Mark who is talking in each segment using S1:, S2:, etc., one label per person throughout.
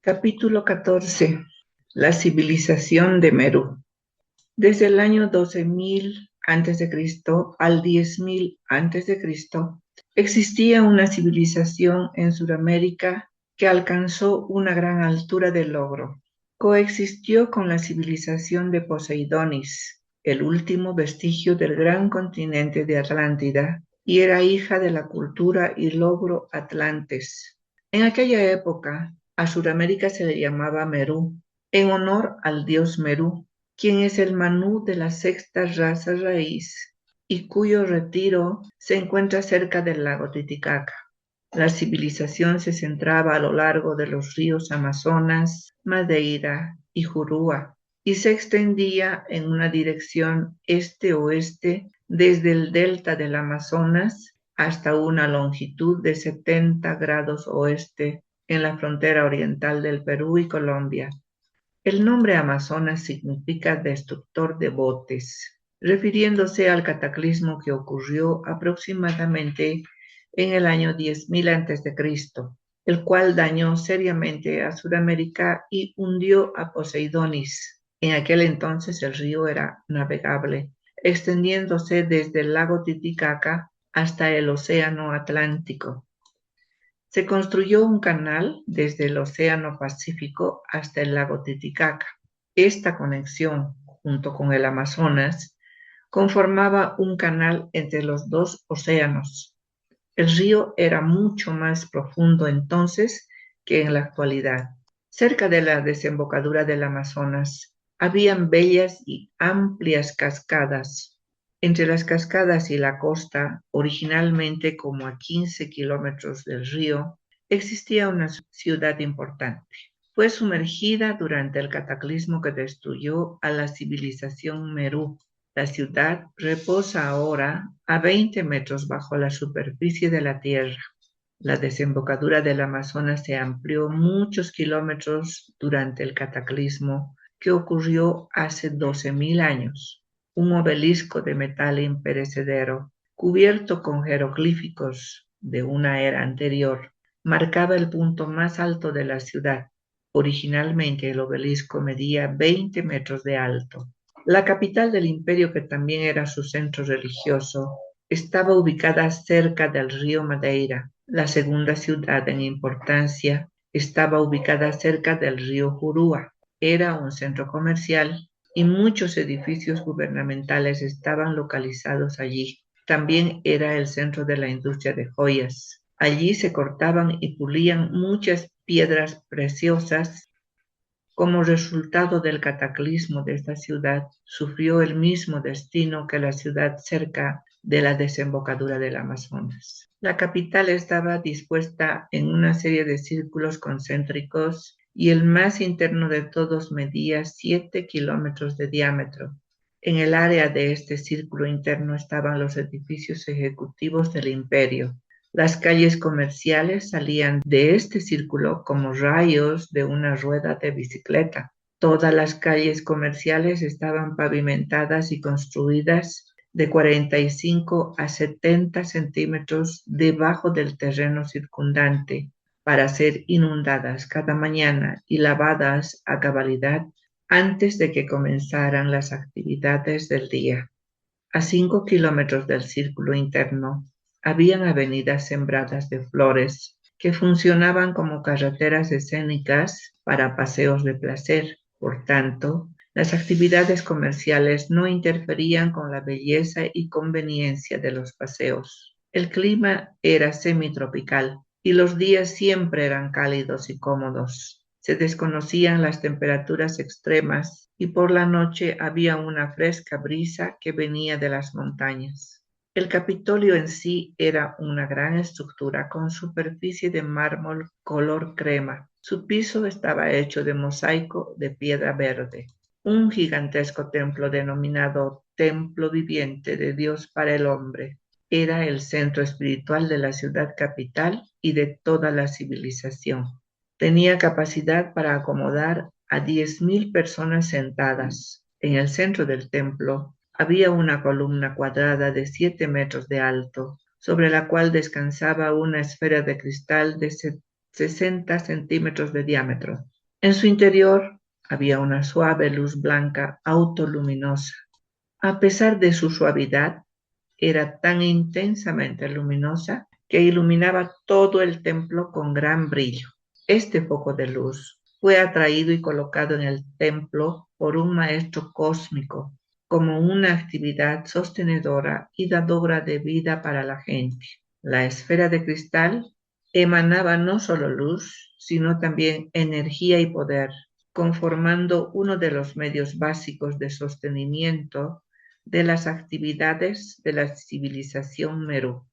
S1: Capítulo 14. La civilización de Meru. Desde el año 12.000 a.C. al 10.000 a.C. existía una civilización en Sudamérica que alcanzó una gran altura de logro. Coexistió con la civilización de Poseidonis, el último vestigio del gran continente de Atlántida, y era hija de la cultura y logro atlantes. En aquella época, a Sudamérica se le llamaba Merú, en honor al dios Merú, quien es el Manú de la sexta raza raíz y cuyo retiro se encuentra cerca del lago Titicaca. La civilización se centraba a lo largo de los ríos Amazonas, Madeira y Jurúa, y se extendía en una dirección este-oeste desde el delta del Amazonas hasta una longitud de 70 grados oeste en la frontera oriental del Perú y Colombia. El nombre Amazonas significa destructor de botes, refiriéndose al cataclismo que ocurrió aproximadamente en el año 10.000 a.C., el cual dañó seriamente a Sudamérica y hundió a Poseidonis. En aquel entonces el río era navegable, extendiéndose desde el lago Titicaca hasta el océano Atlántico. Se construyó un canal desde el Océano Pacífico hasta el lago Titicaca. Esta conexión, junto con el Amazonas, conformaba un canal entre los dos océanos. El río era mucho más profundo entonces que en la actualidad. Cerca de la desembocadura del Amazonas habían bellas y amplias cascadas. Entre las cascadas y la costa, originalmente como a 15 kilómetros del río, existía una ciudad importante. Fue sumergida durante el cataclismo que destruyó a la civilización Merú. La ciudad reposa ahora a 20 metros bajo la superficie de la tierra. La desembocadura del Amazonas se amplió muchos kilómetros durante el cataclismo que ocurrió hace 12.000 años. Un obelisco de metal imperecedero, cubierto con jeroglíficos de una era anterior, marcaba el punto más alto de la ciudad. Originalmente el obelisco medía 20 metros de alto. La capital del imperio, que también era su centro religioso, estaba ubicada cerca del río Madeira. La segunda ciudad en importancia estaba ubicada cerca del río Jurúa. Era un centro comercial y muchos edificios gubernamentales estaban localizados allí. También era el centro de la industria de joyas. Allí se cortaban y pulían muchas piedras preciosas. Como resultado del cataclismo de esta ciudad, sufrió el mismo destino que la ciudad cerca de la desembocadura del Amazonas. La capital estaba dispuesta en una serie de círculos concéntricos y el más interno de todos medía 7 kilómetros de diámetro. En el área de este círculo interno estaban los edificios ejecutivos del imperio. Las calles comerciales salían de este círculo como rayos de una rueda de bicicleta. Todas las calles comerciales estaban pavimentadas y construidas de 45 a 70 centímetros debajo del terreno circundante para ser inundadas cada mañana y lavadas a cabalidad antes de que comenzaran las actividades del día. A 5 kilómetros del círculo interno habían avenidas sembradas de flores que funcionaban como carreteras escénicas para paseos de placer. Por tanto, las actividades comerciales no interferían con la belleza y conveniencia de los paseos. El clima era semitropical y los días siempre eran cálidos y cómodos. Se desconocían las temperaturas extremas y por la noche había una fresca brisa que venía de las montañas. El Capitolio en sí era una gran estructura con superficie de mármol color crema. Su piso estaba hecho de mosaico de piedra verde. Un gigantesco templo denominado Templo Viviente de Dios para el Hombre era el centro espiritual de la ciudad capital y de toda la civilización. Tenía capacidad para acomodar a 10.000 personas sentadas. En el centro del templo había una columna cuadrada de 7 metros de alto, sobre la cual descansaba una esfera de cristal de 60 centímetros de diámetro. En su interior había una suave luz blanca autoluminosa. A pesar de su suavidad, era tan intensamente luminosa que iluminaba todo el templo con gran brillo. Este foco de luz fue atraído y colocado en el templo por un maestro cósmico como una actividad sostenedora y dadora de vida para la gente. La esfera de cristal emanaba no solo luz, sino también energía y poder, conformando uno de los medios básicos de sostenimiento de las actividades de la civilización Meru.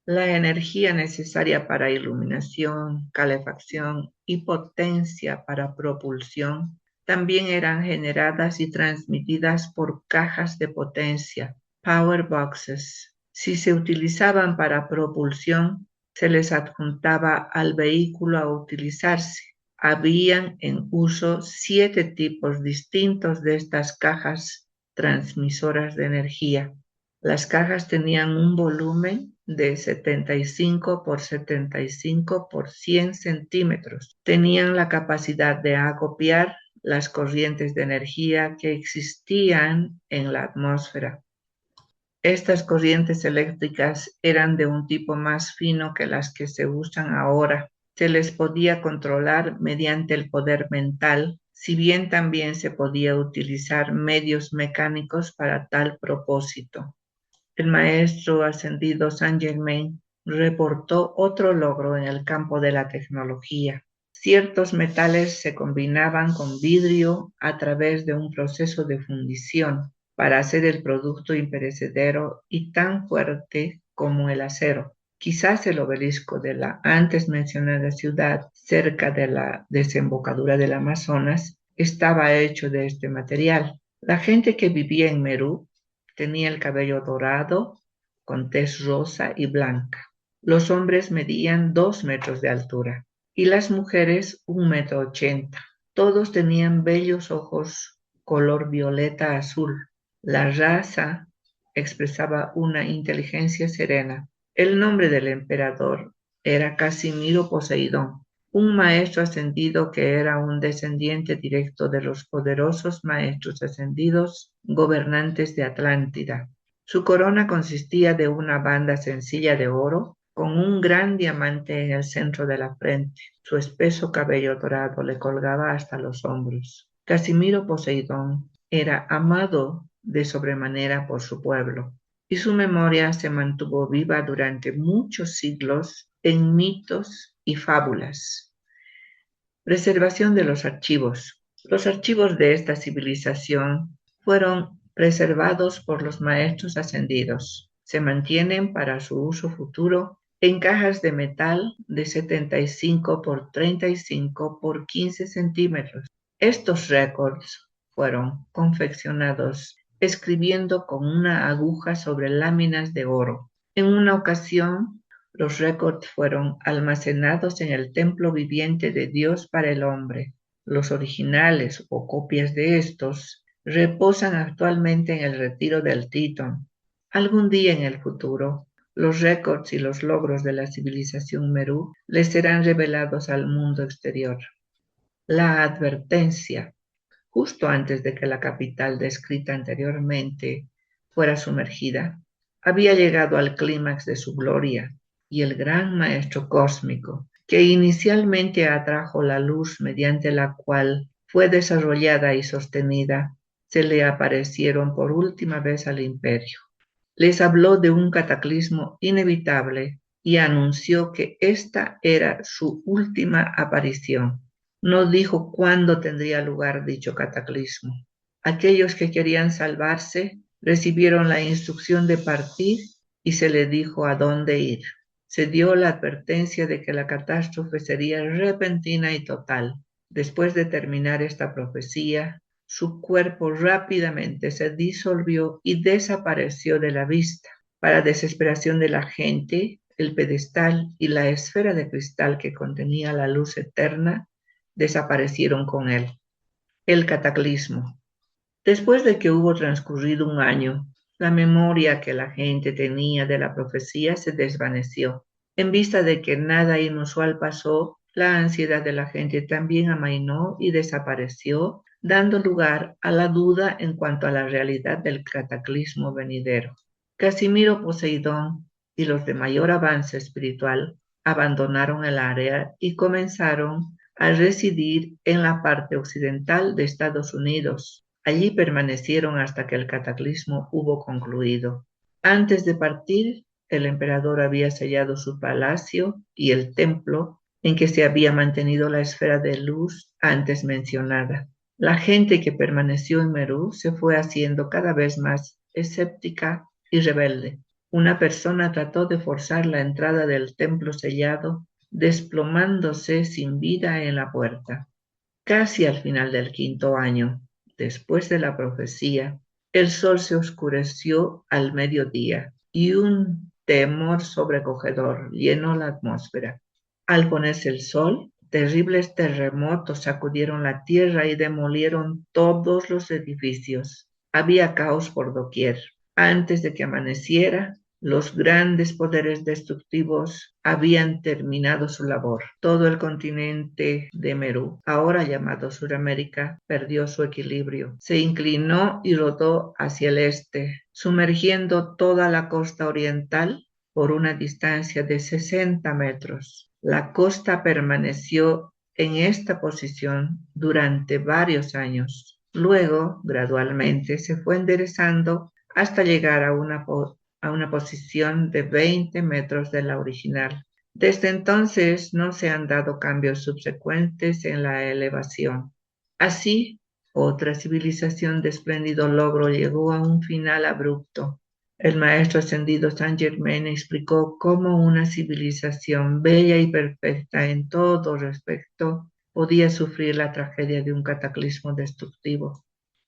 S1: La energía necesaria para iluminación, calefacción y potencia para propulsión también eran generadas y transmitidas por cajas de potencia, power boxes. Si se utilizaban para propulsión, se les adjuntaba al vehículo a utilizarse. Habían en uso 7 tipos distintos de estas cajas transmisoras de energía. Las cajas tenían un volumen de 75 por 75 por 100 centímetros. Tenían la capacidad de acopiar las corrientes de energía que existían en la atmósfera. Estas corrientes eléctricas eran de un tipo más fino que las que se usan ahora. Se les podía controlar mediante el poder mental, si bien también se podía utilizar medios mecánicos para tal propósito. El maestro ascendido Saint Germain reportó otro logro en el campo de la tecnología. Ciertos metales se combinaban con vidrio a través de un proceso de fundición para hacer el producto imperecedero y tan fuerte como el acero. Quizás el obelisco de la antes mencionada ciudad, cerca de la desembocadura del Amazonas, estaba hecho de este material. La gente que vivía en Merú tenía el cabello dorado, con tez rosa y blanca. Los hombres medían 2 metros de altura y las mujeres 1,80 m. Todos tenían bellos ojos color violeta azul. La raza expresaba una inteligencia serena. El nombre del emperador era Casimiro Poseidón, un maestro ascendido que era un descendiente directo de los poderosos maestros ascendidos gobernantes de Atlántida. Su corona consistía de una banda sencilla de oro con un gran diamante en el centro de la frente. Su espeso cabello dorado le colgaba hasta los hombros. Casimiro Poseidón era amado de sobremanera por su pueblo, y su memoria se mantuvo viva durante muchos siglos en mitos y fábulas. Preservación de los archivos. Los archivos de esta civilización fueron preservados por los maestros ascendidos. Se mantienen para su uso futuro en cajas de metal de 75 por 35 por 15 centímetros. Estos récords fueron confeccionados escribiendo con una aguja sobre láminas de oro. En una ocasión, los récords fueron almacenados en el templo viviente de Dios para el hombre. Los originales o copias de estos reposan actualmente en el retiro del Tritón. Algún día en el futuro, los récords y los logros de la civilización Merú les serán revelados al mundo exterior. La advertencia. Justo antes de que la capital descrita anteriormente fuera sumergida, había llegado al clímax de su gloria, y el gran maestro cósmico, que inicialmente atrajo la luz mediante la cual fue desarrollada y sostenida, se le aparecieron por última vez al imperio. Les habló de un cataclismo inevitable y anunció que esta era su última aparición. No dijo cuándo tendría lugar dicho cataclismo. Aquellos que querían salvarse recibieron la instrucción de partir y se les dijo a dónde ir. Se dio la advertencia de que la catástrofe sería repentina y total. Después de terminar esta profecía, su cuerpo rápidamente se disolvió y desapareció de la vista. Para desesperación de la gente, el pedestal y la esfera de cristal que contenía la luz eterna desaparecieron con él. El cataclismo. Después de que hubo transcurrido un año, la memoria que la gente tenía de la profecía se desvaneció. En vista de que nada inusual pasó, La ansiedad de la gente también amainó y desapareció, dando lugar a la duda en cuanto a la realidad del cataclismo venidero. Casimiro Poseidón y los de mayor avance espiritual abandonaron el área y comenzaron a residir en la parte occidental de Estados Unidos. Allí permanecieron hasta que el cataclismo hubo concluido. Antes de partir, el emperador había sellado su palacio y el templo en que se había mantenido la esfera de luz antes mencionada. La gente que permaneció en Merú se fue haciendo cada vez más escéptica y rebelde. Una persona trató de forzar la entrada del templo sellado, desplomándose sin vida en la puerta. Casi al final del quinto año, después de la profecía, el sol se oscureció al mediodía y un temor sobrecogedor llenó la atmósfera. Al ponerse el sol, terribles terremotos sacudieron la tierra y demolieron todos los edificios. Había caos por doquier. Antes de que amaneciera, los grandes poderes destructivos habían terminado su labor. Todo el continente de Merú, ahora llamado Suramérica, perdió su equilibrio. Se inclinó y rodó hacia el este, sumergiendo toda la costa oriental por una distancia de 60 metros. La costa permaneció en esta posición durante varios años. Luego, gradualmente, se fue enderezando hasta llegar a una posición de 20 metros de la original. Desde entonces no se han dado cambios subsecuentes en la elevación. Así, otra civilización de espléndido logro llegó a un final abrupto. El maestro ascendido Saint Germain explicó cómo una civilización bella y perfecta en todo respecto podía sufrir la tragedia de un cataclismo destructivo.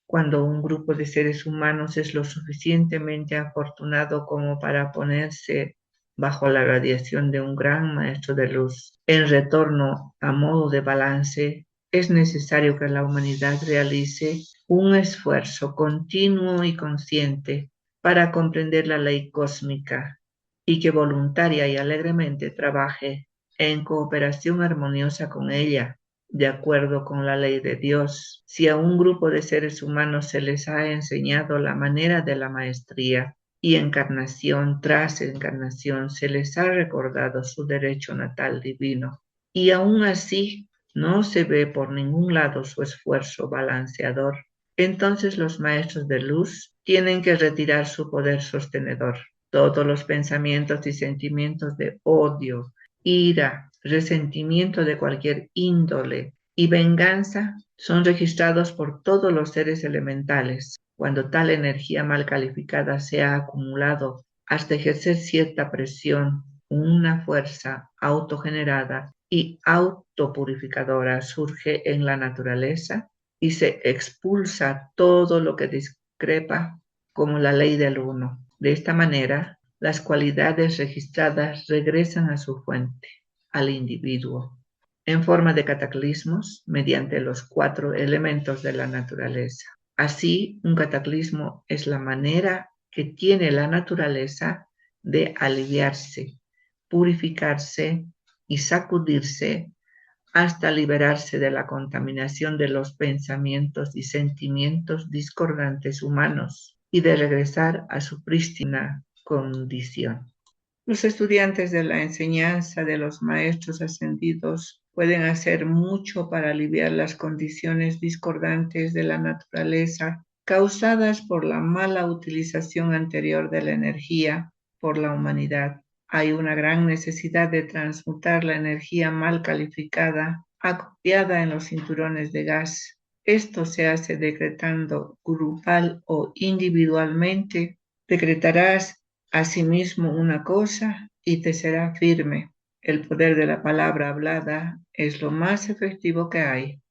S1: Cuando un grupo de seres humanos es lo suficientemente afortunado como para ponerse bajo la radiación de un gran maestro de luz, en retorno a modo de balance, es necesario que la humanidad realice un esfuerzo continuo y consciente para comprender la ley cósmica y que voluntaria y alegremente trabaje en cooperación armoniosa con ella, de acuerdo con la ley de Dios. Si a un grupo de seres humanos se les ha enseñado la manera de la maestría y encarnación tras encarnación se les ha recordado su derecho natal divino, y aún así no se ve por ningún lado su esfuerzo balanceador, entonces los maestros de luz tienen que retirar su poder sostenedor. Todos los pensamientos y sentimientos de odio, ira, resentimiento de cualquier índole y venganza son registrados por todos los seres elementales. Cuando tal energía mal calificada se ha acumulado hasta ejercer cierta presión, una fuerza autogenerada y autopurificadora surge en la naturaleza y se expulsa todo lo que discrepa como la ley del uno. De esta manera, las cualidades registradas regresan a su fuente, al individuo, en forma de cataclismos mediante los 4 elementos de la naturaleza. Así, un cataclismo es la manera que tiene la naturaleza de aliviarse, purificarse y sacudirse hasta liberarse de la contaminación de los pensamientos y sentimientos discordantes humanos y de regresar a su prístina condición. Los estudiantes de la enseñanza de los maestros ascendidos pueden hacer mucho para aliviar las condiciones discordantes de la naturaleza causadas por la mala utilización anterior de la energía por la humanidad. Hay una gran necesidad de transmutar la energía mal calificada, acopiada en los cinturones de gas. Esto se hace decretando grupal o individualmente. Decretarás asimismo una cosa y te será firme. El poder de la palabra hablada es lo más efectivo que hay.